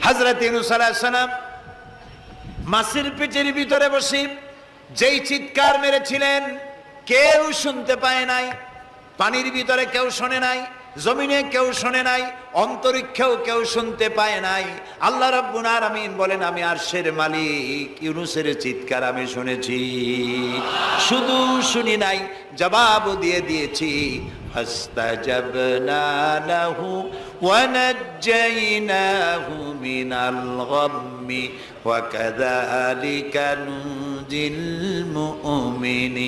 হযরত ইউনূস আলাইহিস সালাম মাছের পেটের ভিতরে বসে যেই চিৎকার মেরেছিলেন কেউ শুনতে পায় নাই। পানির ভিতরে কেউ শোনে নাই, জমিনে কেউ শোনে নাই, অন্তরিক্ষেও কেউ শুনতে পায় নাই। আল্লাহ রাব্বুল আলামিন বলেন, আমি আরশের মালিক ইউনূসের চিৎকার আমি শুনেছি। শুধু শুনি নাই, জবাবও দিয়ে দিয়েছি। ফাস্তাজাবনা লাহু ওয়া নাজ্জাইনাহু মিনাল গাম্মি ওয়া কাযালিকা নুনজিল মুমিনিন।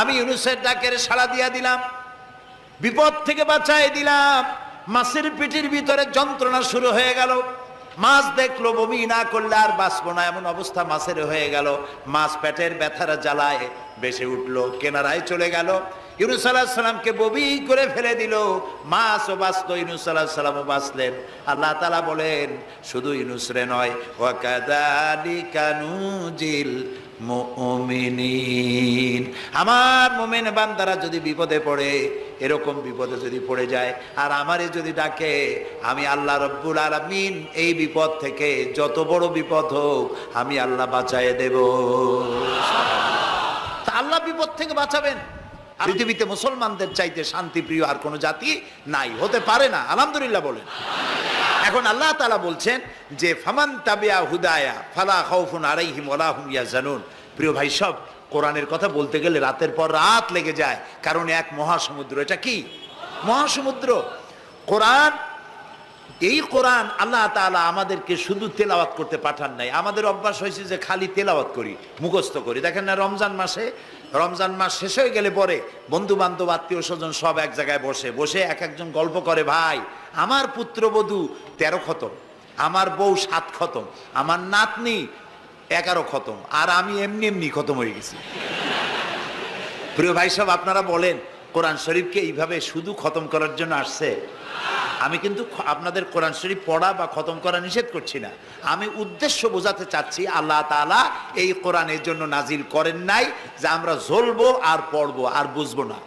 আমি ইউনূসের ডাকের সাড়া দিয়া দিলাম, বিপদ থেকে বাঁচাই দিলাম। মাছের পেটের ভিতরে যন্ত্রণা শুরু হয়ে গেল। মাছ দেখলো বমি না করলে আর বাঁচবো না, এমন অবস্থা মাছের হয়ে গেল। মাছ পেটের ব্যথার জ্বালায় বেশি উঠলো, কেনারায় চলে গেল। ইউনূস আলাইহিস সালামকে বমি করে ফেলে দিল। মাছও বাঁচলো, ইউনূস আলাইহিস সালামও বাঁচলেন। আল্লাহ তাআলা বলেন, শুধু ইউনূস রে নয়, ওয়া কাযালিকা নুনজিল মুমিনিন। আমার মুমিন বান্দারা যদি বিপদে পড়ে, এরকম বিপদে যদি পড়ে যায় আর আমারে যদি ডাকে, আমি আল্লাহ রাব্বুল আলামিন এই বিপদ থেকে, যত বড় বিপদ হোক, আমি আল্লাহ বাঁচায় দেব। তা আল্লাহ বিপদ থেকে বাঁচাবেন। পৃথিবীতে মুসলমানদের চাইতে শান্তিপ্রিয় আর কোনো জাতি নাই, হতে পারে না। আলহামদুলিল্লাহ বলেন। এখন আল্লাহ তাআলা বলছেন যে ফামান তাবিয়া হুদায়া ফালা খাউফুন আলাইহিম ওয়ালা হুম ইয়াহজানুন। প্রিয় ভাই, সব কোরআনের কথা বলতে গেলে রাতের পর রাত লেগে যায়, কারণ এক মহাসমুদ্র। এটা কি মহাসমুদ্র? কোরআন। এই কোরআন আল্লাহ তাআলা আমাদেরকে শুধু তেলাওয়াত করতে পাঠান নাই। আমাদের অভ্যাস হয়েছে যে খালি তেলাওয়াত করি, মুখস্থ করি। দেখেন না, রমজান মাস শেষ হয়ে গেলে পরে বন্ধু বান্ধব আত্মীয় স্বজন সব এক জায়গায় বসে বসে এক একজন গল্প করে, ভাই আমার পুত্রবধূ 13 খতম, আমার বউ 7 খতম, আমার নাতনি 11 খতম, আর আমি এমনি এমনি খতম হয়ে গেছি। প্রিয় ভাই সব, আপনারা বলেন, কোরআন শরীফকে এইভাবে শুধু খতম করার জন্য আসছে? আমি কিন্তু আপনাদের কোরআন শরীফ পড়া বা খতম করা নিষেধ করছি না। আমি উদ্দেশ্য বোঝাতে চাচ্ছি, আল্লাহ তাআলা এই কোরআনের জন্য নাজিল করেন নাই যে আমরা জ্বলবো আর পড়বো আর বুঝবো না।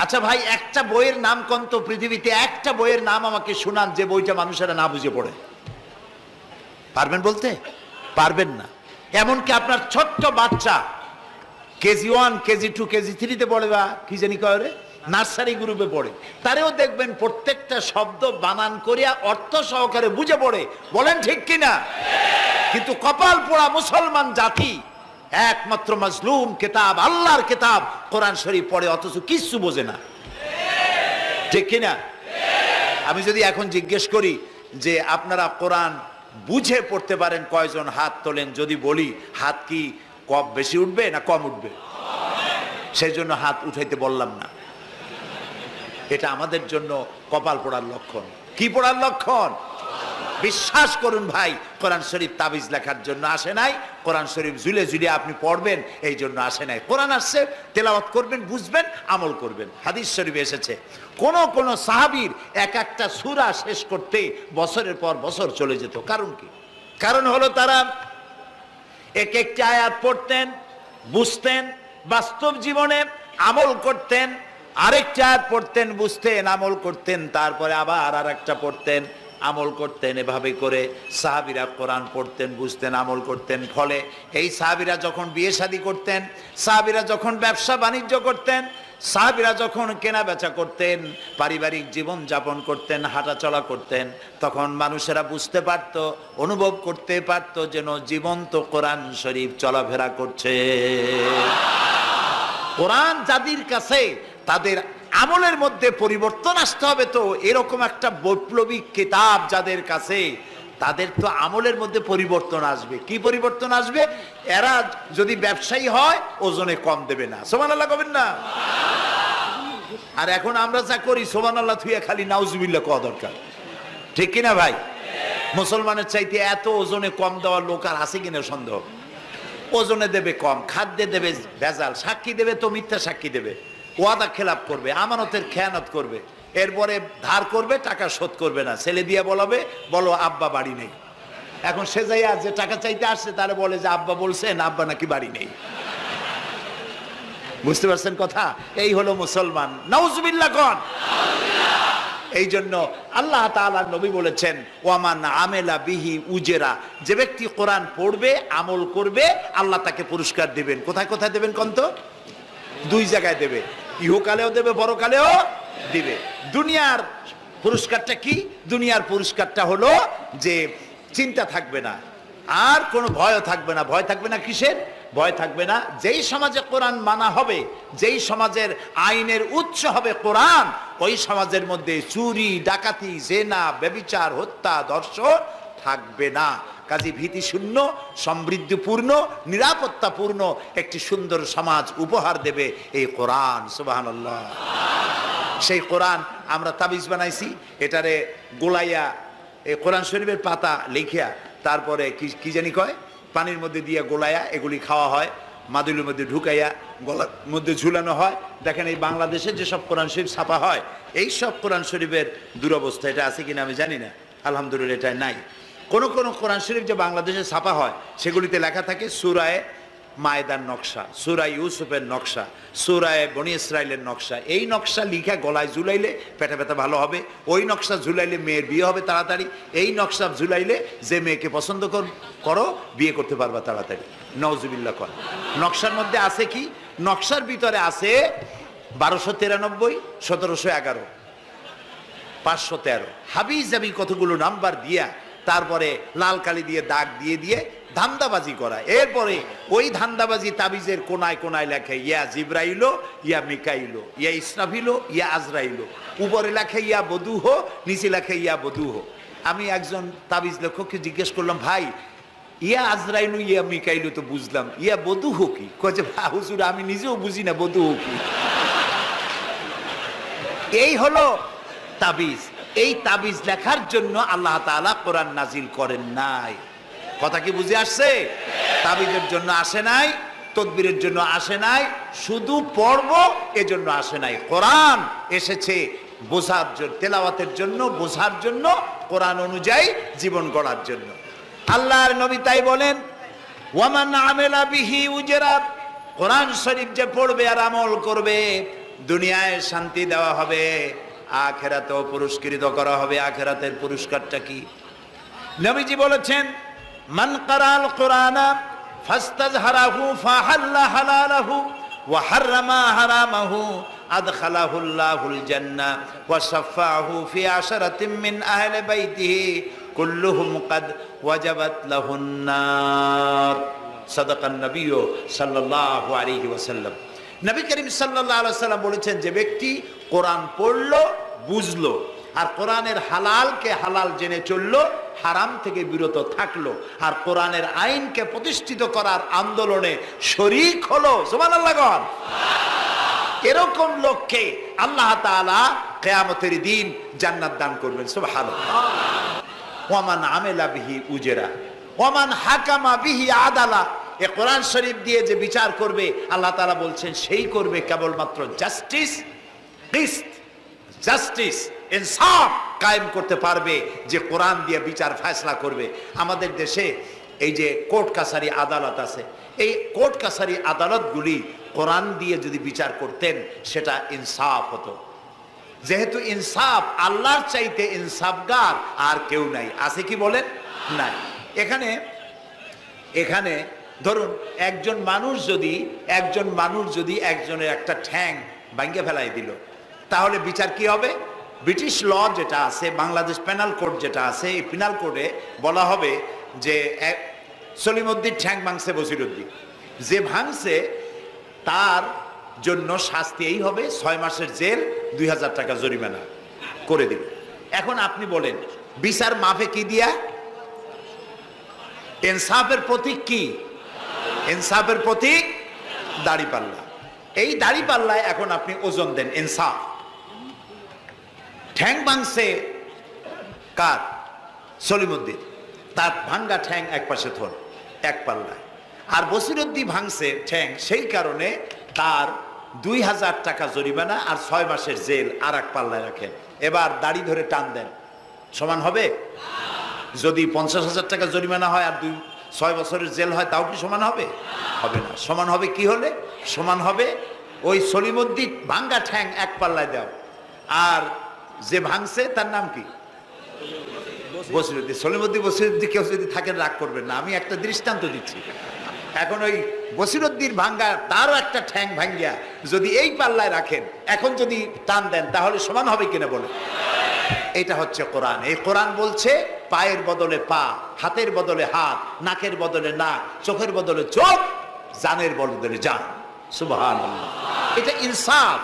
আচ্ছা ভাই, একটা বইয়ের নাম কোন তো পৃথিবীতে, একটা বইয়ের নাম আমাকে শোনান যে বইটা মানুষেরা না বুঝে পড়ে। পারবেন বলতে? পারবেন না। এমনকি আপনার ছোট্ট বাচ্চা কেজি 1, কেজি 2, কেজি 3-তে পড়ে, বা কি জানি কয়, নার্সারি গ্রুপে পড়ে, তারেও দেখবেন প্রত্যেকটা শব্দ বানান করিয়া অর্থ সহকারে বুঝে পড়ে। বলেন ঠিক কিনা? কিন্তু কপাল পোড়া মুসলমান জাতি একমাত্র মাজলুম কিতাব, আল্লাহর কিতাব কোরআন শরীফ পড়ে, অথচ কিছু বোঝে না। ঠিক কিনা? আমি যদি এখন জিজ্ঞেস করি যে আপনারা কোরআন বুঝে পড়তে পারেন কয়জন, হাত তোলেন। যদি বলি হাত কি কম বেশি উঠবে না কম উঠবে? সেই জন্য হাত উঠাইতে বললাম না। এটা আমাদের জন্য কপাল পোড়ার লক্ষণ। কি পোড়ার লক্ষণ? বিশ্বাস করুন ভাই, কোরআন শরীফ তাবিজ লেখার জন্য আসে নাই, কোরআন শরীফ ঝুলে ঝুলে আপনি পড়বেন এই জন্য আসে নাই। কোরআন আসছে তেলাওয়াত করবেন, বুঝবেন, আমল করবেন। হাদিস শরীফে এসেছে কোন কোন সাহাবীর এক একটা সূরা শেষ করতে বছরের পর বছর চলে যেত। কারণ কি? কারণ হলো তারা এক একটি আয়াত পড়তেন, বুঝতেন, বাস্তব জীবনে আমল করতেন, আরেকটা আয়াত পড়তেন, বুঝতেন, আমল করতেন, তারপরে আবার আরেকটা পড়তেন, আমল করতেন। এভাবে করে সাহাবীরা কোরআন পড়তেন, বুঝতেন, আমল করতেন। ফলে এই সাহাবীরা যখন বিয়ে শাদী করতেন, সাহাবীরা যখন ব্যবসা বাণিজ্য করতেন, সাহাবীরা যখন কেনা বেচা করতেন, পারিবারিক জীবন যাপন করতেন, হাঁটাচলা করতেন, তখন মানুষেরা বুঝতে পারত, অনুভব করতে পারত যেন জীবন্ত কোরআন শরীফ চলাফেরা করছে। কোরআন যাদের কাছে, তাদের আমলের মধ্যে পরিবর্তন আসতে হবে। তো এরকম একটা বৈপ্লবিক কিতাব যাদের কাছে, তাদের তো আমলের মধ্যে পরিবর্তন আসবে। কি পরিবর্তন আসবে? এরা যদি ব্যবসায়ী হয়, ওজনে কম দেবে না। সুবহানাল্লাহ কবেন না? আর এখন আমরা যা করি, সুবহানাল্লাহ থুইয়া খালি নাউজুবিল্লাহ কওয়া দরকার। ঠিক কিনা ভাই? মুসলমানের চাইতে এত ওজনে কম দেওয়ার লোক আর আছে কিনা সন্দেহ। ওজনে দেবে কম, খাদ্যে দেবে ভেজাল, সাক্ষী দেবে তো মিথ্যা সাক্ষী দেবে, ওয়াদা খেলাপ করবে, আমানতের খেয়ানত করবে, এরপরে ধার করবে, টাকা শোধ করবে না। ছেলে দিয়ে বলবে, বলো আব্বা বাড়ি নেই। এখন সে যাইয়া যে টাকা চাইতে আসছে তারা বলে যে আব্বা বলছেন আব্বা নাকি বাড়ি নেই। বুঝতে পারছেন কথা? এই হলো মুসলমান। নাউজুবিল্লাহ কোন। এই জন্য আল্লাহ তাআলার নবী বলেছেন ওয়ামান আমেলা বিহি উজেরা, যে ব্যক্তি কোরআন পড়বে আমল করবে আল্লাহ তাকে পুরস্কার দেবেন। কোথায় কোথায় দেবেন কোন তো? দুই জায়গায় দেবে, ইহকালেও দেবে পরকালেও দিবে। দুনিয়ার পুরস্কারটা কি? দুনিয়ার পুরস্কারটা হলো যে চিন্তা থাকবে না, আর কোনো ভয়ও থাকবে না। ভয় থাকবে না কিসের? ভয় থাকবে না যেই সমাজে কোরআন মানা হবে, যেই সমাজের আইনের উৎস হবে কোরআন, ওই সমাজের মধ্যে চুরি ডাকাতি জেনা ব্যভিচার হত্যা ধর্ষণ থাকবে না। কাজী ভীতি শূন্য সমৃদ্ধিপূর্ণ নিরাপত্তাপূর্ণ একটি সুন্দর সমাজ উপহার দেবে এই কোরআন। সুবহানাল্লাহ। সেই কোরআন আমরা তাবিজ বানাইছি, এটারে গোলাইয়া এই কোরআন শরীফের পাতা লিখিয়া তারপরে কি জানি কয় পানির মধ্যে দিয়ে গোলাইয়া এগুলি খাওয়া হয়, মাদুলির মধ্যে ঢুকাইয়া গলার মধ্যে ঝুলানো হয়। দেখেন এই বাংলাদেশে যেসব কোরআন শরীফ ছাপা হয় এই সব কোরআন শরীফের দুরবস্থা। এটা আছে কিনা আমি জানি না, আলহামদুলিল্লাহ এটা নাই। কোন কোন কোরআন শরীফ যে বাংলাদেশে ছাপা হয় সেগুলিতে লেখা থাকে সূরায়ে মায়েদার নকশা, সূরা ইউসুফের নকশা, সূরায়ে বনি ইসরাইলের নকশা। এই নকশা লিখা গলায় ঝুলাইলে পেটে ব্যথা ভালো হবে, ওই নকশা ঝুলাইলে মেয়ের বিয়ে হবে তাড়াতাড়ি, এই নকশা ঝুলাইলে যে মেয়েকে পছন্দ করো বিয়ে করতে পারবা তাড়াতাড়ি। নওজুবিল্লাহ কর। নকশার মধ্যে আছে কি? নকশার ভিতরে আছে 1293, 1711, 513 হাবি জাবি কতগুলো নাম্বার দিয়া তারপরে লাল কালি দিয়ে দাগ দিয়ে দিয়ে ধান্দাবাজি করা। এরপরে ওই ধান্দাবাজি তাবিজের কোনায় কোনায় লেখে ইয়া জিব্রাইলো, ইয়া মিকাইলো, ইয়া ইসরাফিলো, ইয়া আজরাইলো। উপরে লেখে ইয়া বদুহ, নিচে লেখে ইয়া বদুহ। আমি একজন তাবিজ লেখককে জিজ্ঞেস করলাম, ভাই ইয়া আজরাইলু ইয়া মিকাইলু তো বুঝলাম, ইয়া বদুহ কি? কয়ে যে হুজুর আমি নিজেও বুঝি না বদুহ কি। এই হলো তাবিজ। এই তাবিজ লেখার জন্য আল্লাহ তাআলা কোরআন নাজিল করেন নাই। কথা কি বুঝে আসছে? তাবিজের জন্য আসে নাই, তদবিরের জন্য আসে নাই, শুধু পড়ব এজন্য আসে নাই। কোরআন এসেছে বোঝার জন্য, তেলাওয়াতের জন্য, বোঝার জন্য, কোরআন অনুযায়ী জীবন গড়ার জন্য। আল্লাহর নবী তাই বলেন ওয়ামান আমেলা বিহি উজরা, কোরআন শরীফ যে পড়বে আর আমল করবে দুনিয়ায় শান্তি দেওয়া হবে, আখিরাতেও পুরস্কৃত করা হবে। আখিরাতের পুরস্কারটা কি? নবীজি বলেছেন মান কারাল কোরআনা ফাস্তাজহারাহু ফাহাল্লা হালালাহু ওয়া হাররামা হারামাহু আদখালাহুল্লাহুল জান্নাহ ওয়া শাফাআহু ফি আশরাতিন মিন আহলি বাইতিহি কুল্লুহুম কাদ ওয়াজাবাত লাহুন নার। সাদাকান নবী সাল্লাল্লাহু আলাইহি ওয়াসাল্লাম। নবী করিম সাল্লাল্লাহু আলাইহি ওয়াসাল্লাম বলেছেন যে ব্যক্তি কোরআন পড়লো, বুঝলো, আর কোরআনের হালালকে হালাল জেনে চললো, হারাম থেকে বিরত থাকলো, আর কোরআনের আইনকে প্রতিষ্ঠিত করার আন্দোলনে শরীক হলো, সুবহানাল্লাহ গণ, এরকম লোককে আল্লাহ তাআলা কিয়ামতের দিন জান্নাত দান করবেন। সুবহানাল্লাহ। ওয়ামান আমেলা বিহি উজরা ওয়ামান হাকামা বিহি আদালা, এ কোরআন শরীফ দিয়ে যে বিচার করবে আল্লাহ তাআলা বলছেন সেই করবে কেবলমাত্র জাস্টিস, কিসত, জাস্টিস, ইনসাফ কায়েম করতে পারবে যে কোরআন দিয়ে বিচার ফয়সালা করবে। আমাদের দেশে এই যে কোর্ট কাছারি আদালত আছে, এই কোর্ট কাছারি আদালতগুলি কোরআন দিয়ে যদি বিচার করতেন সেটা ইনসাফ হতো। যেহেতু ইনসাফ, আল্লাহর চাইতে ইনসাফগার আর কেউ নাই। আছে কি বলেন? নাই। এখানে ধরুন একজন মানুষ যদি একজনের একটা ঠ্যাং ভাঙে ফেলাই দিল, তাহলে বিচার কি হবে? ব্রিটিশ ল যেটা আছে, বাংলাদেশ পেনাল কোড যেটা আছে, এই পেনাল কোডে বলা হবে যে সলিমউদ্দিন ঠ্যাং ভাঙছে বসিরউদ্দিন, যে ভাঙছে তার জন্য শাস্তি এই হবে 6 মাসের জেল, 2000 টাকা জরিমানা করে দিল। এখন আপনি বলেন বিচার মাফে কি দিয়া? ইনসাফের প্রতীক কি? ইনসাফের প্রতীক দাড়িপাল্লা। এই দাড়িপাল্লায় এখন আপনি ওজন দেন ইনসাফ। ঠ্যাং ভাঙছে কার? সলিমউদ্দিন, তার ভাঙ্গা ঠ্যাং এক পাশে থন এক পাল্লায়, আর বসিরউদ্দিন ভাঙছে ঠ্যাং, সেই কারণে তার 2000 টাকা জরিমানা আর 6 মাসের জেল আর এক পাল্লায় রাখেন। এবার দাড়ি ধরে টান দেন, সমান হবে? যদি 50,000 টাকা জরিমানা হয় আর 6 বছরের জেল হয় তাও কি সমান হবে? হবে না। সমান হবে কি হলে? সমান হবে ওই সলিমউদ্দিন ভাঙ্গা ঠ্যাং এক পাল্লায় দাও আর যে ভাঙছে তার নাম কি? বসিরউদ্দিন। সলিমউদ্দিন বসিরউদ্দিন কেউ যদি থাকেন রাগ করবেন না, আমি একটা দৃষ্টান্ত দিচ্ছি। এখন ওই বসিরউদ্দিন ভাঙ্গা তারও একটা ঠ্যাং ভাঙ্গিয়া যদি এই পাল্লায় রাখেন, এখন যদি টান দেন তাহলে সমান হবে কিনা বলে? এটা হচ্ছে কোরআন। এই কোরআন বলছে পায়ের বদলে পা, হাতের বদলে হাত, নাকের বদলে নাক, চোখের বদলে চোখ, জানের বদলে জান। সুবহানাল্লাহ। এটা ইনসাফ।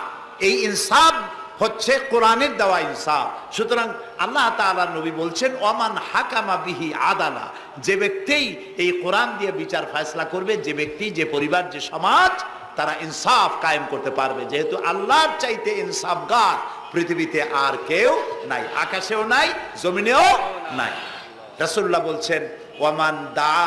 এই ইনসাফ হচ্ছে কোরআনের দেওয়া ইনসাফ। সুতরাং আল্লাহ তাআলা নবী বলছেন ওমান হাকামা বিহি আদালা, যে ব্যক্তি এই কোরআন দিয়ে বিচার ফয়সালা করবে, যে ব্যক্তি, যে পরিবার, যে সমাজ, তারা ইনসাফ কায়েম করতে পারবে। যেহেতু আল্লাহর চাইতে ইনসাফগার পৃথিবীতে আর কেউ নাই, আকাশেও নাই, জমিনেও নাই। রাসূলুল্লাহ বলছেন ওয়ামান দা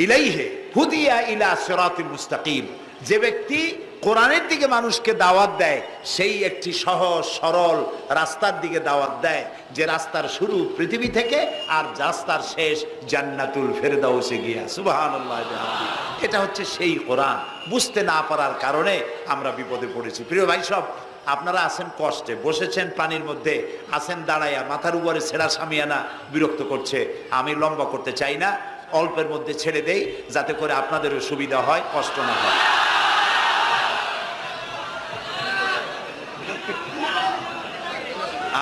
ইলাইহি হুদিয়া ইলা সিরাতিল মুস্তাকিম, যে ব্যক্তি কোরআনের দিকে মানুষকে দাওয়াত দেয়, সেই একটি সহজ সরল রাস্তার দিকে দাওয়াত দেয়, যে রাস্তার শুরু পৃথিবী থেকে আর রাস্তার শেষ জান্নাতুল ফেরদাউসে গিয়া। সুবহানাল্লাহ। এটা হচ্ছে সেই কোরআন। বুঝতে না পারার কারণে আমরা বিপদে পড়েছি। প্রিয় ভাই সব, আপনারা আছেন কষ্টে, বসেছেন পানির মধ্যে, আছেন দাঁড়াইয়া, মাথার উপরে ছেঁড়া সামিয়ানা বিরক্ত করছে। আমি লম্বা করতে চাই না, অল্পের মধ্যে ছেড়ে দেই যাতে করে আপনাদেরও সুবিধা হয়, কষ্ট না হয়।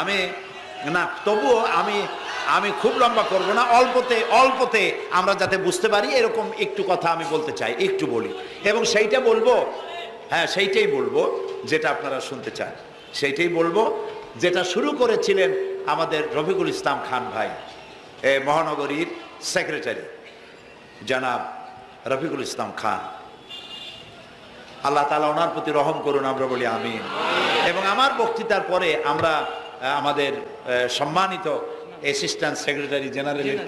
আমি না, তবুও আমি খুব লম্বা করব না, অল্পতে আমরা যাতে বুঝতে পারি এরকম একটু কথা আমি বলতে চাই, একটু বলি। এবং সেইটা বলবো, হ্যাঁ সেইটাই বলবো যেটা আপনারা শুনতে চান, সেইটাই বলবো যেটা শুরু করেছিলেন আমাদের রফিকুল ইসলাম খান ভাই, মহানগরীর সেক্রেটারি জনাব রফিকুল ইসলাম খান। আল্লাহ তাআলা ওনার প্রতি রহম করুন, আমরা বলি আমিন। এবং আমার বক্তৃতার পরে আমরা আমাদের সম্মানিত অ্যাসিস্ট্যান্ট সেক্রেটারি জেনারেলের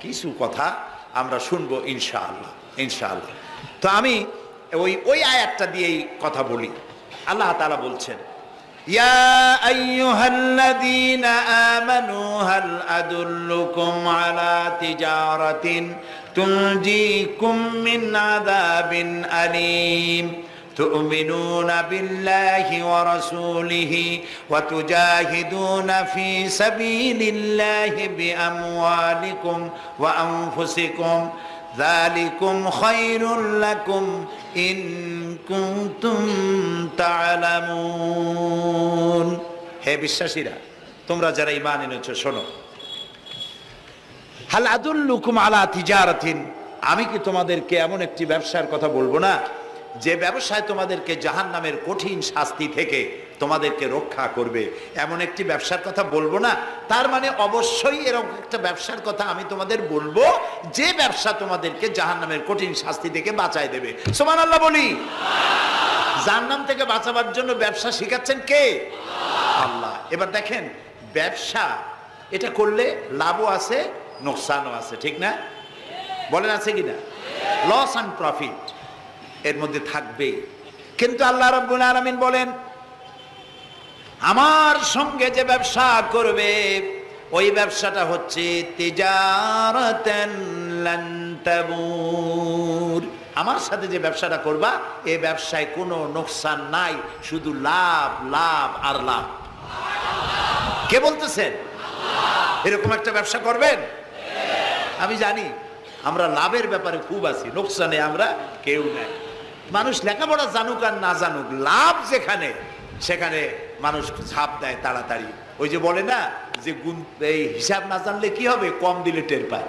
কিছু কথা আমরা শুনবো ইনশাআল্লাহ, ইনশাআল্লাহ। তো আমি ওই আয়াতটা দিয়েই কথা বলি। আল্লাহ তাআলা বলছেন ইয়া আইয়ুহাল্লাযীনা আমানু হাল আদুল্লুকুম আলা তিজারাতিন তুনজিকুম মিন আযাবিন আলীম تؤمنون بالله ورسوله وتجاهدون في سبيل الله بأموالكم وأنفسكم ذلكم خير لكم إن كنتم تعلمون। হে বিশ্বাসীরা, তোমরা যারা ঈমান এনেছো শোনো। হাল আদুল্লুকুম আলা তিজারাতিন, আমি কি তোমাদেরকে এমন একটি ব্যবসার কথা বলবো না যে ব্যবসায় তোমাদেরকে জাহান্নামের কঠিন শাস্তি থেকে তোমাদেরকে রক্ষা করবে? এমন একটি ব্যবসার কথা বলবো না? তার মানে অবশ্যই এরকম একটা ব্যবসার কথা আমি তোমাদের বলবো যে ব্যবসা তোমাদেরকে জাহান্নামের কঠিন শাস্তি থেকে বাঁচায় দেবে। সুবহানাল্লাহ বলি। জাহান্নাম থেকে বাঁচাবার জন্য ব্যবসা শিখাচ্ছেন কে? আল্লাহ। এবার দেখেন, ব্যবসা এটা করলে লাভও আছে, নোকসানও আছে, ঠিক না? বলেন আছে কিনা? লস অ্যান্ড প্রফিট এর মধ্যে থাকবে। কিন্তু আল্লাহ রাব্বুল আলামিন বলেন আমার সঙ্গে যে ব্যবসা করবে ওই ব্যবসাটা হচ্ছে তিজারাতান লান তাবুর। আমার সাথে যে ব্যবসাটা করবা এই ব্যবসায় কোনো নোকসান নাই, শুধু লাভ, লাভ আর লাভ। কে বলতেছেন? এরকম একটা ব্যবসা করবেন? আমি জানি আমরা লাভের ব্যাপারে খুব আছি, নোকসানে আমরা কেউ নাই। মানুষ লেখাপড়া জানুক আর না জানুক, লাভ যেখানে সেখানে মানুষ ঝাঁপ দেয় তাড়াতাড়ি। ওই যে বলে না যে এই হিসাব না জানলে কি হবে, কম দিলে টের পায়।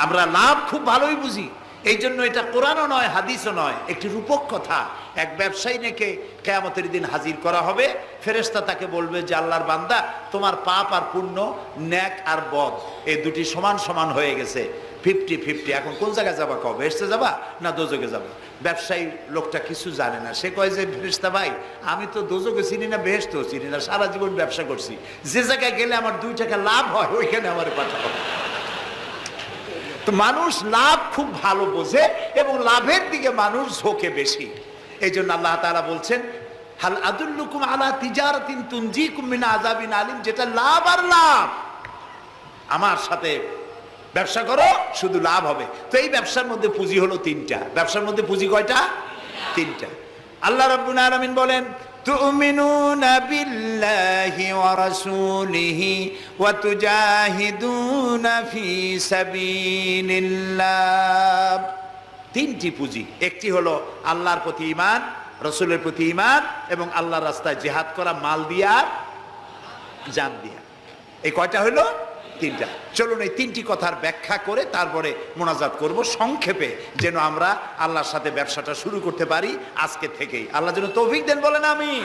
আমরা লাভ খুব ভালোই বুঝি, এই জন্য এটা কোরআনও নয়, হাদিসও নয়, একটি রূপক কথা। এক ব্যবসায়ী নাকি কিয়ামতের দিন হাজির করা হবে, ফেরেশতা তাকে বলবে যে আল্লাহর বান্দা, তোমার পাপ আর পুণ্য, ন্যাক আর বদ, এই দুটি সমান সমান হয়ে গেছে, 50-50। এখন কোন জায়গায় যাবা? কও বেহেশতে যাবা না দোজখে যাবা? ব্যবসায়ী লোকটা কিছু জানে না, সে কয় যে ফেরেশতা ভাই, আমি তো দোজখে চিনি না, বেহেশতেও চিনি না, সারা জীবন ব্যবসা করছি, যে জায়গায় গেলে আমার 2 টাকা লাভ হয় ওইখানে আমার পাঠাবো। তো মানুষ লাভ খুব ভালো বোঝে এবং লাভের দিকে মানুষ ঝোঁকে বেশি। এই জন্য আল্লাহ তাআলা বলছেন হাল আদুল্লুকুম আলা তিজারাতিন তুনজিকুম মিন আযাবিন আলিম, যেটা লাভ আর লাভ। আমার সাথে ব্যবসা করো, শুধু লাভ হবে। তো এই ব্যবসার মধ্যে পুঁজি হলো 3টা। ব্যবসার মধ্যে পুঁজি কয়টা? 3টা। আল্লাহ রাব্বুল আলামিন বলেন তুমিনুনা বিল্লাহি ওয়া রাসূলিহি ওয়া তুজাহিদুনা ফি সাবিলিল্লাহ। তিনটি পুঁজি, একটি হলো আল্লাহর প্রতি ঈমান, রাসূলের প্রতি ঈমান এবং আল্লাহর রাস্তায় জিহাদ করা মাল দিয়া জান দিয়া। এই কয়টা হলো? তিনটা। চলুন এই তিনটি কথার ব্যাখ্যা করে তারপরে মোনাজাত করব সংক্ষেপে, যেন আমরা আল্লাহর সাথে ব্যবসাটা শুরু করতে পারি আজকে থেকেই। আল্লাহ যেন তৌফিক দেন, বলেন আমিন।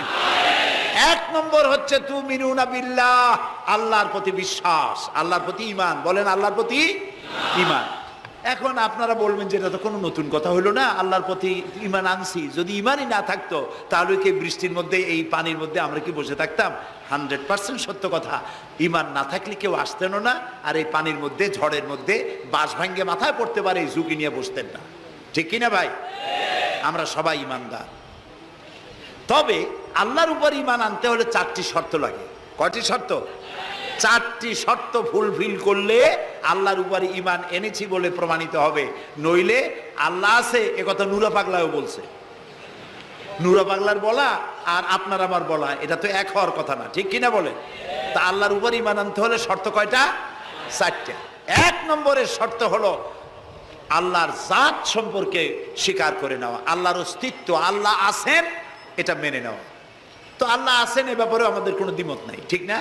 এক নম্বর হচ্ছে তুমিনুনা বিল্লাহ, আল্লাহর প্রতি বিশ্বাস, আল্লাহর প্রতি ঈমান, বলেন আল্লাহর প্রতি ঈমান। এখন আপনারা বলবেন যে এটা তো কোনো নতুন কথা হলো না, আল্লাহর প্রতি ঈমান আনছি, যদি ঈমানই না থাকতো তাহলে কি বৃষ্টির মধ্যে এই পানির মধ্যে আমরা কি বসে থাকতাম? 100% সত্য কথা। ঈমান না থাকলে কেউ আসতেন না, আর এই পানির মধ্যে ঝড়ের মধ্যে বাঁশ ভাঙ্গে মাথায় পড়তে পারে এই ঝুঁকি নিয়ে বসতেন না, ঠিক কিনা ভাই? আমরা সবাই ঈমানদার। তবে আল্লাহর উপর ঈমান আনতে হলে 4টি শর্ত লাগে। কয়টি শর্ত? 4টি শর্ত ফুলফিল করলে আল্লাহর উপর ঈমান এনেছি বলে প্রমাণিত হবে, নইলে আল্লাহ আছে একথা নুরা পাগলাও বলছে। নুরা পাগলার বলা আর আপনার আমার বলা এটা তো এক হওয়ার কথা না, ঠিক কিনা বলে? তা আল্লাহর উপর ঈমান আনতে হলে শর্ত কয়টা? 4টা। 1 নম্বরের শর্ত হলো আল্লাহর জাত সম্পর্কে স্বীকার করে নেওয়া, আল্লাহর অস্তিত্ব, আল্লাহ আছেন এটা মেনে নেওয়া। তো আল্লাহ আছেন এ ব্যাপারে আমাদের কোনো দ্বিমত নাই, ঠিক না?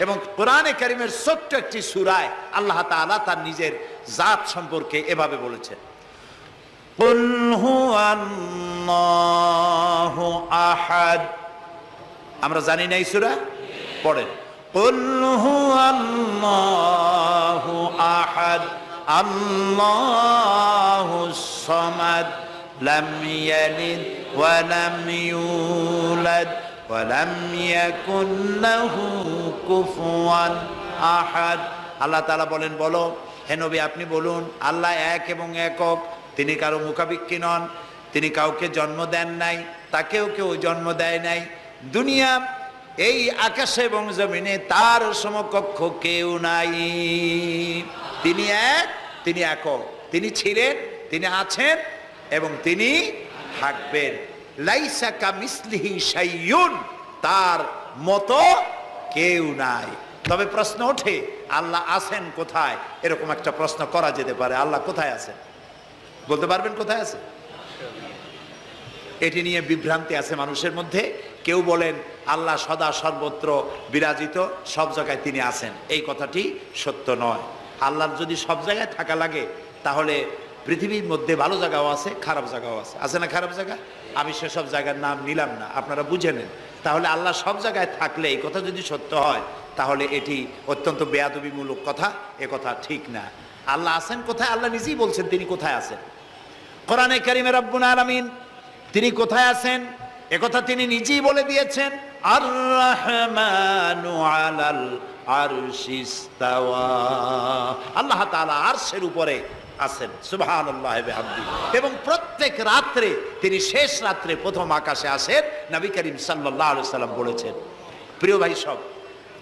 এবং কোরআনে কারীমের ছোট্ট একটি সূরায় আল্লাহ তাআলা তার নিজের জাত সম্পর্কে এভাবে বলেছেন, কুল হুয়াল্লাহু আহাদ। আমরা জানি না এই সূরা? পড়েন, কুল হুয়াল্লাহু আহাদ আল্লাহুস সামাদ লাম ইয়ালিদ ওয়া লাম ইউলাদ ওয়ালাম ইয়াকুন লাহু কুফুয়ান আহাদ। আল্লাহ তাআলা বলেন, বলো হে নবী আপনি বলুন, আল্লাহ এক এবং একক, তিনি কারো মুখাপেক্ষী নন, তিনি কাউকে জন্ম দেন নাই, তাকেও কেউ জন্ম দেয় নাই, দুনিয়া এই আকাশে এবং জমিনে তার সমকক্ষ কেউ নাই। তিনি এক, তিনি একক, তিনি ছিলেন, তিনি আছেন এবং তিনি থাকবেন। লাইসা কামিসলিহি শাইউন, তার মতো কেউ নাই। তবে প্রশ্ন ওঠে আল্লাহ আছেন কোথায়? এরকম একটা প্রশ্ন করা যেতে পারে, আল্লাহ কোথায় আছেন? বলতে পারবেন কোথায় আছে? এটি নিয়ে বিভ্রান্তি আছে মানুষের মধ্যে। কেউ বলেন আল্লাহ সদা সর্বত্র বিরাজিত, সব জায়গায় তিনি আছেন। এই কথাটি সত্য নয়। আল্লাহর যদি সব জায়গায় থাকা লাগে তাহলে পৃথিবীর মধ্যে ভালো জায়গাও আছে, খারাপ জায়গাও আছে। আছে না খারাপ জায়গা? আমি সেসব জায়গার নাম নিলাম না, আপনারা বুঝে নেন। তাহলে আল্লাহ সব জায়গায় থাকলে এই কথা যদি সত্য হয় তাহলে এটি অত্যন্ত বেয়াদবিমূলক কথা, এ কথা ঠিক না। আল্লাহ আছেন কোথায়? আল্লাহ নিজেই বলছেন তিনি কোথায় আছেন। কোরআনে কারীমে রব্বুল আলামিন তিনি কোথায় আছেন একথা তিনি নিজেই বলে দিয়েছেন, আর রহমানু আলাল আরশিস তাওয়া। আল্লাহ তাআলা আরশের উপরে আছেন, সুবহানাল্লাহ ওয়া বিহামদিহি। এবং প্রত্যেক রাত্রে তিনি শেষ রাত্রে প্রথম আকাশে আসেন, নবী করিম সাল্লাল্লাহু আলাইহি সাল্লাম বলেছেন। প্রিয় ভাই সব,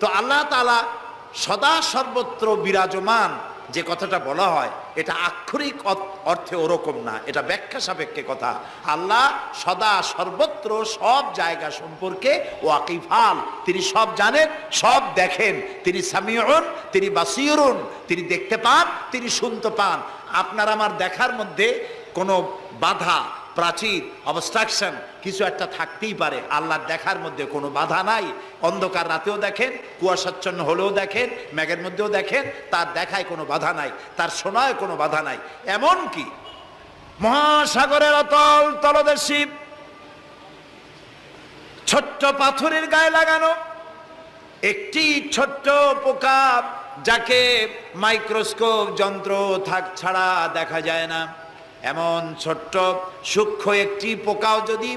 তো আল্লাহ তাআলা সদা সর্বত্র বিরাজমান যে কথাটা বলা হয় এটা আক্ষরিক অর্থে ওরকম না, এটা ব্যাখ্যা সাপেক্ষে কথা। আল্লাহ সদা সর্বত্র সব জায়গা সম্পর্কে ওয়াকিফাল, তিনি সব জানেন, সব দেখেন। তিনি সামিউন, তিনি বাসিরুন, তিনি দেখতে পান, তিনি শুনতে পান। আপনার আমার দেখার মধ্যে কোনো বাধা, প্রাচীর, অবস্ট্রাকশন কিছু একটা থাকতেই পারে, আল্লাহর দেখার মধ্যে কোনো বাধা নাই। অন্ধকার রাতেও দেখেন, কুয়াশাচ্ছন্ন হলেও দেখেন, মেঘের মধ্যেও দেখেন, তার দেখায় কোনো বাধা নাই, তার শোনায় কোনো বাধা নাই। এমন কি মহাসাগরের অতল তলদেশে ছোট্ট পাথরের গায়ে লাগানো একটি ছোট্ট পোকা, যাকে মাইক্রোস্কোপ যন্ত্র ছাড়া দেখা যায় না, এমন ছোট্ট সূক্ষ্ম একটি পোকাও যদি,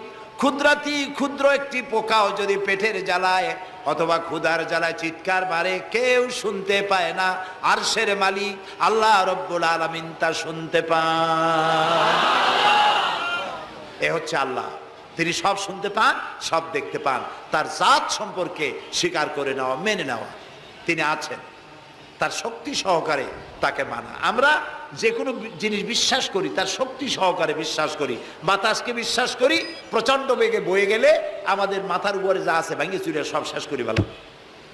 ক্ষুদ্র একটি পোকাও যদি পেটের জ্বালায় অথবা ক্ষুধার জ্বালায় চিৎকার মারে, কেউ শুনতে পায় না। আরশের মালিক আল্লাহ রব্বুল আলামিন তা শুনতে পান। এ হচ্ছে আল্লাহ, তিনি সব শুনতে পান, সব দেখতে পান। তার জাত সম্পর্কে স্বীকার করে নেওয়া, মেনে নেওয়া, তিনি আছেন, তার শক্তি সহকারে তাকে মানা। আমরা যে কোনো জিনিস বিশ্বাস করি তার শক্তি সহকারে বিশ্বাস করি। বাতাসকে বিশ্বাস করি, প্রচণ্ড বেগে বয়ে গেলে আমাদের মাথার উপরে যা আছে ভেঙে চুরে সব শেষ করি ভালো,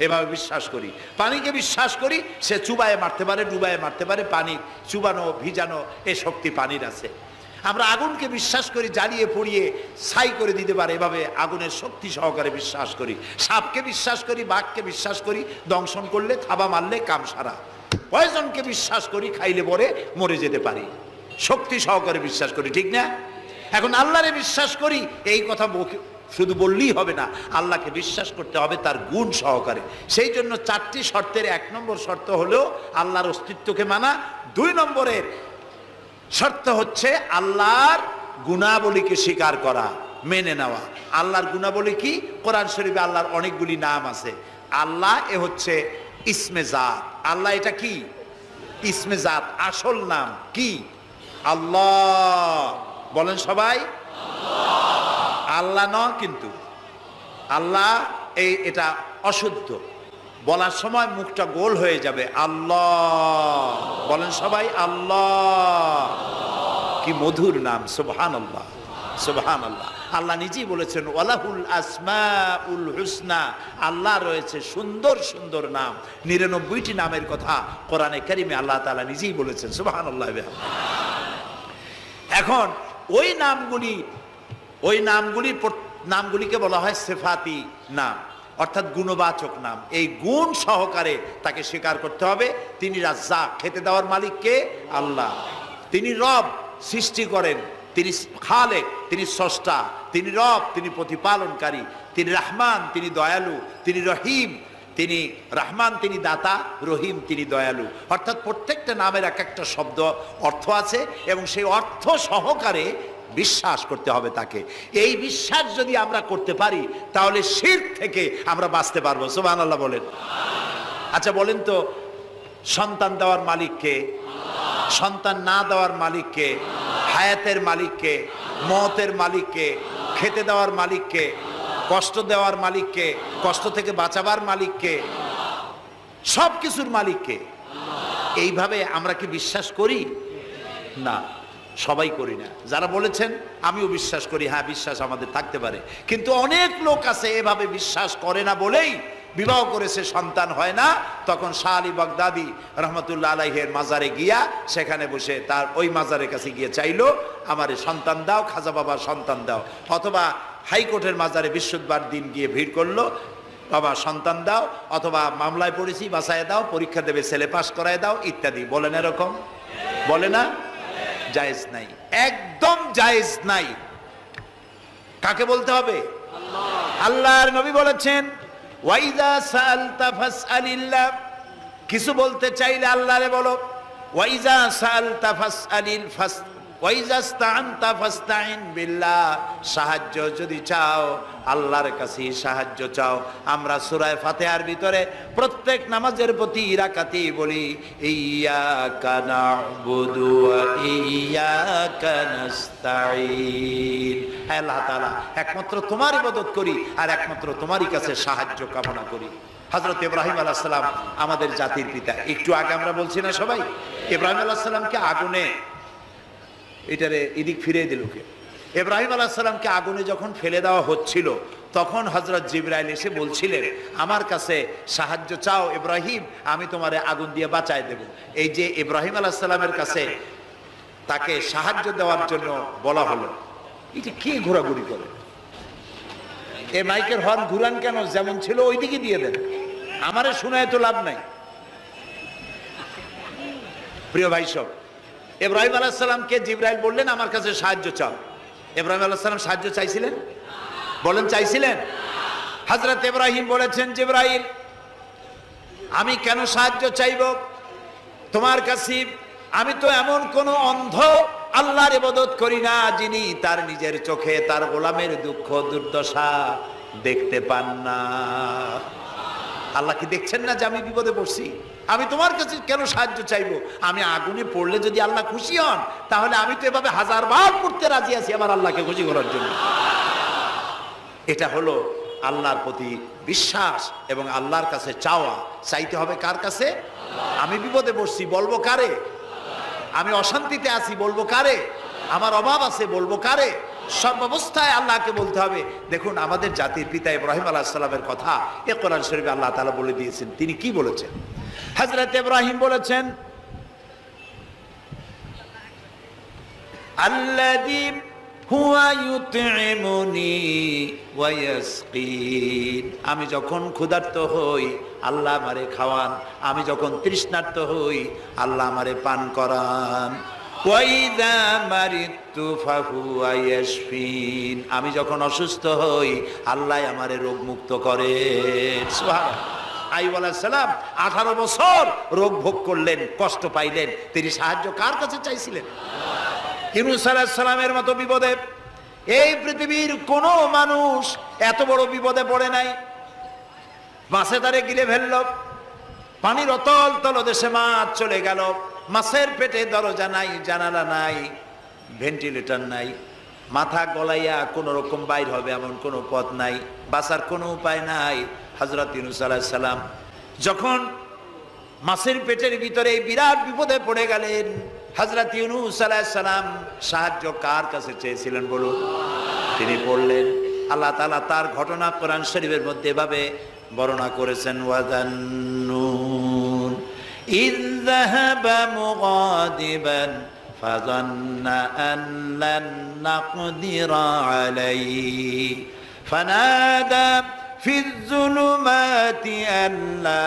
এভাবে বিশ্বাস করি। পানিকে বিশ্বাস করি, সে চুবায়ে মারতে পারে, ডুবায়ে মারতে পারে, পানি চুবানো ভিজানো এ শক্তি পানির আছে। আমরা আগুনকে বিশ্বাস করি, জ্বালিয়ে পুড়িয়ে ছাই করে দিতে পারে, এভাবে আগুনের শক্তি সহকারে বিশ্বাস করি। সাপকে বিশ্বাস করি, বাঘকে বিশ্বাস করি, দংশন করলে থাবা মারলে কাম সারা। পয়জনকে বিশ্বাস করি, খাইলে পরে মরে যেতে পারি, শক্তি সহকারে বিশ্বাস করি, ঠিক না? এখন আল্লাহরে বিশ্বাস করি, এই কথা শুধু বললেই হবে না, আল্লাহকে বিশ্বাস করতে হবে তার গুণ সহকারে। সেই জন্য 4টি শর্তের 1 নম্বর শর্ত হলো আল্লাহর অস্তিত্বকে মানা। 2 নম্বরের শর্ত হচ্ছে আল্লাহর গুণাবলীকে স্বীকার করা, মেনে নেওয়া। আল্লাহর গুণাবলী কি? কোরআন শরীফে আল্লাহর অনেকগুলি নাম আছে। আল্লাহ এ হচ্ছে ইসমে জাত। আল্লাহ এটা কি? ইসমে জাত, আসল নাম কি? আল্লাহ। বলেন সবাই আল্লাহ। ন কিন্তু আল্লাহ এটা অশুদ্ধ, বলার সময় মুখটা গোল হয়ে যাবে। আল্লাহ। বলেন সবাই আল্লাহ। কি মধুর নাম, সুবহানাল্লাহ, সুবহানাল্লাহ। আল্লাহ নিজেই বলেছেন ওয়ালাহুল আসমাউল হুসনা, আল্লাহ রয়েছে সুন্দর সুন্দর নাম। 99টি নামের কথা কোরআনে কারিমে আল্লাহ তাআলা নিজেই বলেছেন, সুবহানাল্লাহ। এখন ওই নামগুলিকে বলা হয় সিফাতি নাম, অর্থাৎ গুণবাচক নাম। এই গুণ সহকারে তাকে স্বীকার করতে হবে। তিনি রাজ্জাক, খেতে দেওয়ার মালিক কে? আল্লাহ। তিনি রব, সৃষ্টি করেন। তিনি খালেক, তিনি স্রষ্টা। তিনি রব, তিনি প্রতিপালনকারী। তিনি রহমান, তিনি দয়ালু। তিনি রহিম, তিনি রহমান, তিনি দাতা। রহিম, তিনি দয়ালু। অর্থাৎ প্রত্যেকটা নামের এক একটা শব্দ অর্থ আছে এবং সেই অর্থ সহকারে বিশ্বাস করতে হবে তাকে। এই বিশ্বাস যদি আমরা করতে পারি তাহলে শিরক থেকে আমরা বাঁচতে পারবো, সুবহানাল্লাহ বলেন। আচ্ছা বলেন তো, সন্তান দেওয়ার মালিককে? সন্তান না দেওয়ার মালিককে? হায়াতের মালিককে? মওতের মালিককে? খেতে দেওয়ার মালিককে? কষ্ট দেওয়ার মালিককে? কষ্ট থেকে বাঁচাবার মালিককে? সব কিছুর মালিককে। এইভাবে আমরা কি বিশ্বাস করি? না, সবাই করি না। যারা বলেছেন আমিও বিশ্বাস করি, হ্যাঁ বিশ্বাস আমাদের থাকতে পারে, কিন্তু অনেক লোক আছে এভাবে বিশ্বাস করে না বলেই বিবাহ করেছে, সন্তান হয় না। তখন শাহ আলী বাগদাদি রহমতুল্লাহ আলাইহের মাজারে গিয়া সেখানে বসে তার ওই মাজারের কাছে গিয়ে চাইলো আমারে সন্তান দাও, খাজা বাবা সন্তান দাও। অথবা হাইকোর্টের মাজারে বৃহস্পতিবার দিন গিয়ে ভিড় করলো, বাবা সন্তান দাও, অথবা মামলায় পড়েছি বাঁচায় দাও, পরীক্ষা দেবে ছেলে পাস করায় দাও ইত্যাদি। বলেন এরকম? বলে না? জায়েজ নাই, একদম জায়েজ নাই। কাকে বলতে হবে? আল্লাহর নবী বলেছেন ওয়াইদা সাআলতা ফাসআলিল্লাহ, কিছু বলতে চাইলে আল্লাহরে বলো। ওয়াইজা সাআলতা ফাসআলিল ওয়াইজা ইসতাআনতা ফাসতাইন বিল্লাহ, সাহায্য যদি চাও আল্লাহর কাছে সাহায্য চাও। আমরা সূরা ফাতিহার ভিতরে প্রত্যেক নামাজের প্রতি রাকাতেই বলি ইয়্যাকা না'বুদু ওয়া ইয়্যাকা নাস্তাঈন। আল্লাহ তাআলা একমাত্র তোমার ইবাদত করি আর একমাত্র তোমারই কাছে সাহায্য কামনা করি। হযরত ইব্রাহিম আলাইহিস সালাম আমাদের জাতির পিতা। একটু আগে আমরা বলছি না সবাই, ইব্রাহিম আলাইহিস সালামকে আগুনে, এটারে এদিক ফিরে দিল কে? ইব্রাহিম আলাইহিস সালামকে আগুনে যখন ফেলে দেওয়া হচ্ছিল তখন হযরত জিবরাইল এসে বলছিলেন আমার কাছে সাহায্য চাও ইব্রাহিম, আমি তোমারে আগুন দিয়ে বাঁচায় দেব। এই যে ইব্রাহিম আলাইহিস সালামের কাছে তাকে সাহায্য দেওয়ার জন্য বলা হলো, এটা কে ঘোরাঘুরি করে? এই মাইকের হর্ন ঘুরান কেন? যেমন ছিল ওই দিকে দিয়ে দেন, আমারে শোনায় তো লাভ নাই। প্রিয় ভাই সব, ইব্রাহিম আলাইহিস সালামকে জিবরাইল বললেন আমার কাছে সাহায্য চাও। ইব্রাহিম আলাইহিস সালাম সাহায্য চাইছিলেন? বলেন চাইছিলেন? হযরত ইব্রাহিম বলেছেন জিবরাইল আমি কেন সাহায্য চাইব তোমার কাছে? আমি তো এমন কোন অন্ধ আল্লাহর ইবাদত করি না যিনি তার নিজের চোখে তার গোলামের দুঃখ দুর্দশা দেখতে পান না। আল্লাহ কি দেখছেন না যে আমি বিপদে পড়ছি? আমি তোমার কাছে কেন সাহায্য চাইবো? আমি আগুনে পড়লে যদি আল্লাহ খুশি হন তাহলে আমি তো এভাবে 1000 বার পড়তে রাজি আছি আমার আল্লাহকে খুশি করার জন্য। এটা হলো আল্লাহর প্রতি বিশ্বাস এবং আল্লাহর কাছে চাওয়া। চাইতে হবে কার কাছে? আমি বিপদে পড়ছি বলবো কারে? আমি অশান্তিতে আছি বলবো কারে? আমার অভাব আছে বলবো কারে? সব অবস্থায় আল্লাহকে বলতে হবে। দেখুন আমাদের জাতির পিতা ইব্রাহিম আলাইহিস সালামের কথা এ কোরআন শরীফে আল্লাহ তাআলা বলে দিয়েছেন। তিনি কি বলেছেন? হযরত ইব্রাহিম বলেছেন, আল্লাযী হুয়া ইউতঈমুনি ওয়া ইয়াসকিন। আমি যখন ক্ষুধার্ত হই আল্লাহ আমারে খাওয়ান, আমি যখন তৃষ্ণার্ত হই আল্লাহ আমারে পান করান। ওয়া ইযা মারিতু ফাহুয়া ইয়াশফিন। আমি যখন অসুস্থ হই আল্লাহ আমারে রোগ মুক্ত করেন। সুবহানাল্লাহ। আইয়ুব আলাইহিস সালাম 18 বছর রোগ ভোগ করলেন, কষ্ট পাইলেন, তিনি সাহায্য কার কাছে চাইছিলেন? ইউনূস আলাইহিস সালামের মতো বিপদে এই পৃথিবীর কোন মানুষ এত বড় বিপদে পড়ে নাই। মাছে তারে গিলে ফেলল, পানির অতল তলদেশে মাছ চলে গেল, মাছের পেটে দরজা নাই, জানালা নাই, ভেন্টিলেটর নাই, মাথা গলাইয়া কোন রকম বাইর হবে এমন কোনো পথ নাই, বাঁচার কোনো উপায় নাই। হযরত ইউনূস আলাইহিস সালাম যখন মাছের পেটের ভিতরে এই বিরাট বিপদে পড়ে গেলেন, হযরত ইউনূস আলাইহিস সালাম সাহায্য কার কাছে চেয়েছিলেন বলুন? তিনি বললেন, আল্লাহ তাআলা তার ঘটনা কোরআন শরীফের মধ্যে এভাবে বর্ণনা করেছেন, ওয়াযান্নুন ইয যাহাবা মুগাদিবান ফাযান্না আন লান নাকদিরা আলাইহি ফানাদা ফিয যুলুমাতি আন লা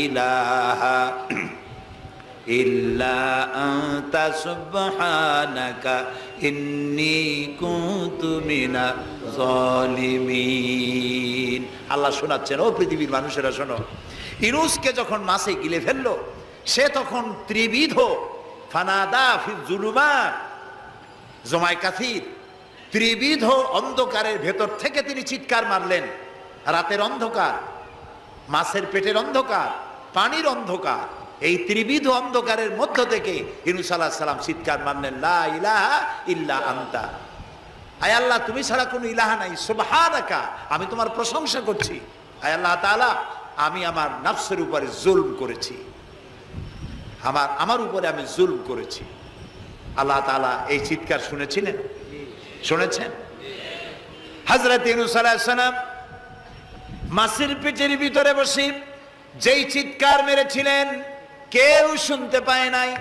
ইলাহা ইল্লা আনতা সুবহানাকা ইন্নী কুনতু মিনাজ জালিমিন। আল্লাহ শোনাচ্ছেন, ও পৃথিবীর মানুষেরা শোনো, ইউনূসকে যখন মাছে গিলে ফেললো সে তখন ত্রিবিধ ফানাদা ফি যুলুমাত জমায় কাসির, ত্রিবিধ অন্ধকারের ভেতর থেকে তিনি চিৎকার মারলেন। রাতের অন্ধকার, মাছের পেটের অন্ধকার, পানির অন্ধকার, এই ত্রিবিধ অন্ধকারের মধ্য থেকে ইউনূস আলাইহিস সালাম চিৎকার মারলেন, লা ইলাহা ইল্লা আনতা। আয় আল্লাহ, তুমি ছাড়া কোনো ইলাহা নাই, সুবহানাকা, আমি তোমার প্রশংসা করছি। আয় আল্লাহ তাআলা, আমি আমার নফসের উপরে জুলম করেছি, আমার উপরে আমি জুলম করেছি। আল্লাহ তাআলা এই চিৎকার শুনেছিলেন? শুনেছেন? হযরত ইউনূস আলাইহিস সালাম মাছের পেটের ভিতরে বসে যেই চিৎকার মেরেছিলেন কেউ শুনতে পায় নাই।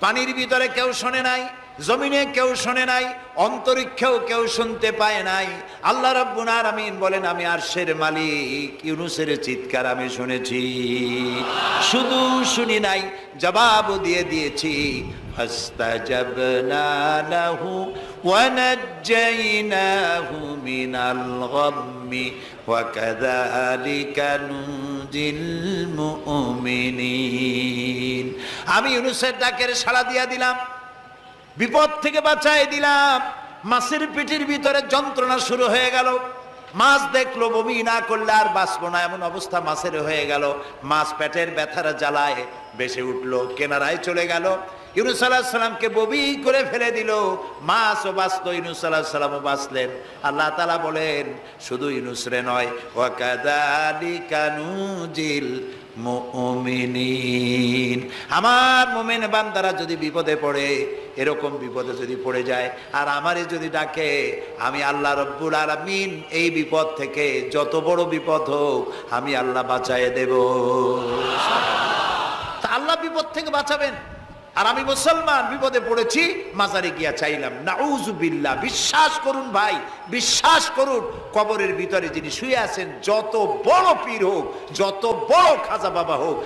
পানির ভিতরে কেউ শোনে নাই, জমিনে কেউ শোনে নাই, অন্তরিক্ষেও কেউ শুনতে পায় নাই। আল্লাহ রাব্বুল আলামিন বলেন, আমি আরশের মালিক, ইউনূসের চিৎকার আমি শুনেছি। শুধু শুনি নাই, জবাবও দিয়ে দিয়েছি। ফাস্তাজাবনা লাহু ওয়া নাজ্জাইনাহু মিনাল গাম্মি ওয়া কাযালিকা নুনজিল মুমিনিন। আমি ইউনূসের ডাকের সাড়া দিয়া দিলাম, বিপদ থেকে বাঁচাই দিলাম। মাছের পেটের ভিতরে যন্ত্রণা শুরু হয়ে গেল, মাছ দেখলো বমি না করলে আর বাঁচবো না এমন অবস্থা মাছের হয়ে গেল। মাছ পেটের ব্যথার জ্বালায় বেসে উঠলো, কেনারায় চলে গেল। ইউনূস আলাইহিস সালামকে বমি করে ফেলে দিল, মাছও বাঁচলো, ইউনূস আলাইহিস সালামও বাঁচলেন। আল্লাহ তাআলা বলেন, শুধু ইউনূস রে নয়, ওয়া কাযালিকা নুনজিল মুমিনিন। আমার মুমিন বান্দারা যদি বিপদে পড়ে, এরকম বিপদে যদি পড়ে যায় আর আমারে যদি ডাকে, আমি আল্লাহ রব্বুল আলামিন এই বিপদ থেকে, যত বড় বিপদ হোক, আমি আল্লাহ বাঁচায়ে দেব। তা আল্লাহ বিপদ থেকে বাঁচাবেন। আর আমি মুসলমান বিপদে পড়েছি, মাজারে গিয়া চাইলাম, নাউযুবিল্লাহ। বিশ্বাস করুন ভাই, বিশ্বাস করুন, কবরের ভিতরে যিনি শুয়ে আছেন, যত বড় পীর হোক, যত বড় খাজা বাবা হোক,